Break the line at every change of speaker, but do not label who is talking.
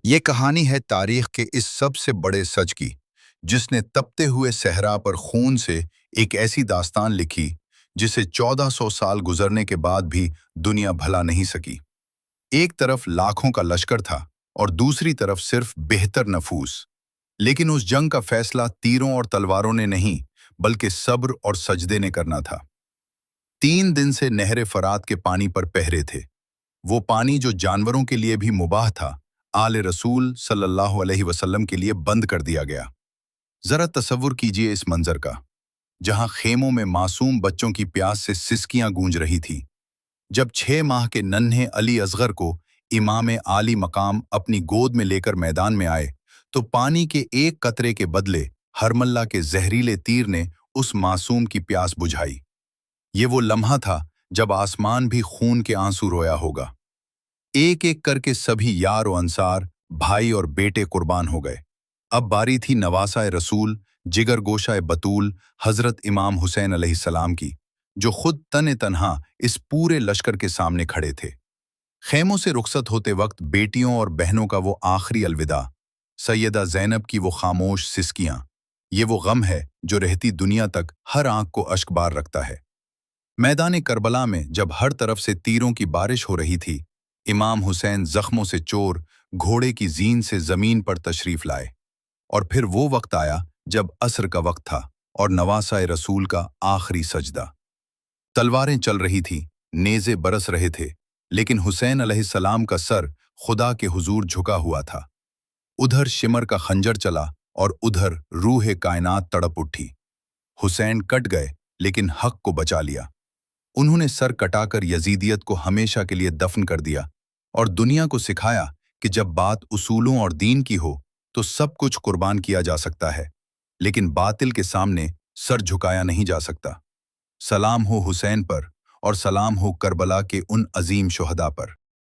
یہ کہانی ہے تاریخ کے اس سب سے بڑے سچ کی، جس نے تپتے ہوئے صحرا پر خون سے ایک ایسی داستان لکھی جسے 1400 سال گزرنے کے بعد بھی دنیا بھلا نہیں سکی۔ ایک طرف لاکھوں کا لشکر تھا اور دوسری طرف صرف بہتر نفوس، لیکن اس جنگ کا فیصلہ تیروں اور تلواروں نے نہیں بلکہ صبر اور سجدے نے کرنا تھا۔ 3 دن سے نہر فرات کے پانی پر پہرے تھے، وہ پانی جو جانوروں کے لیے بھی مباح تھا، آل رسول صلی اللہ علیہ وسلم کے لیے بند کر دیا گیا۔ ذرا تصور کیجئے اس منظر کا، جہاں خیموں میں معصوم بچوں کی پیاس سے سسکیاں گونج رہی تھی۔ جب 6 ماہ کے ننھے علی اصغر کو امام عالی مقام اپنی گود میں لے کر میدان میں آئے، تو پانی کے ایک قطرے کے بدلے ہرملہ کے زہریلے تیر نے اس معصوم کی پیاس بجھائی۔ یہ وہ لمحہ تھا جب آسمان بھی خون کے آنسو رویا ہوگا۔ ایک ایک کر کے سبھی یار و انصار، بھائی اور بیٹے قربان ہو گئے۔ اب باری تھی نواسہ رسول، جگر گوشہ بطول، حضرت امام حسین علیہ السلام کی، جو خود تنہا اس پورے لشکر کے سامنے کھڑے تھے۔ خیموں سے رخصت ہوتے وقت بیٹیوں اور بہنوں کا وہ آخری الوداع، سیدہ زینب کی وہ خاموش سسکیاں، یہ وہ غم ہے جو رہتی دنیا تک ہر آنکھ کو اشک بار رکھتا ہے۔ میدان کربلا میں جب ہر طرف سے تیروں کی بارش ہو رہی تھی، امام حسین زخموں سے چور، گھوڑے کی زین سے زمین پر تشریف لائے۔ اور پھر وہ وقت آیا جب عصر کا وقت تھا اور نواسہ رسول کا آخری سجدہ۔ تلواریں چل رہی تھیں، نیزے برس رہے تھے، لیکن حسین علیہ السلام کا سر خدا کے حضور جھکا ہوا تھا۔ ادھر شمر کا خنجر چلا اور ادھر روح کائنات تڑپ اٹھی۔ حسین کٹ گئے لیکن حق کو بچا لیا۔ انہوں نے سر کٹا کر یزیدیت کو ہمیشہ کے لیے دفن کر دیا اور دنیا کو سکھایا کہ جب بات اصولوں اور دین کی ہو تو سب کچھ قربان کیا جا سکتا ہے، لیکن باطل کے سامنے سر جھکایا نہیں جا سکتا۔ سلام ہو حسین پر اور سلام ہو کربلا کے ان عظیم شہداء پر۔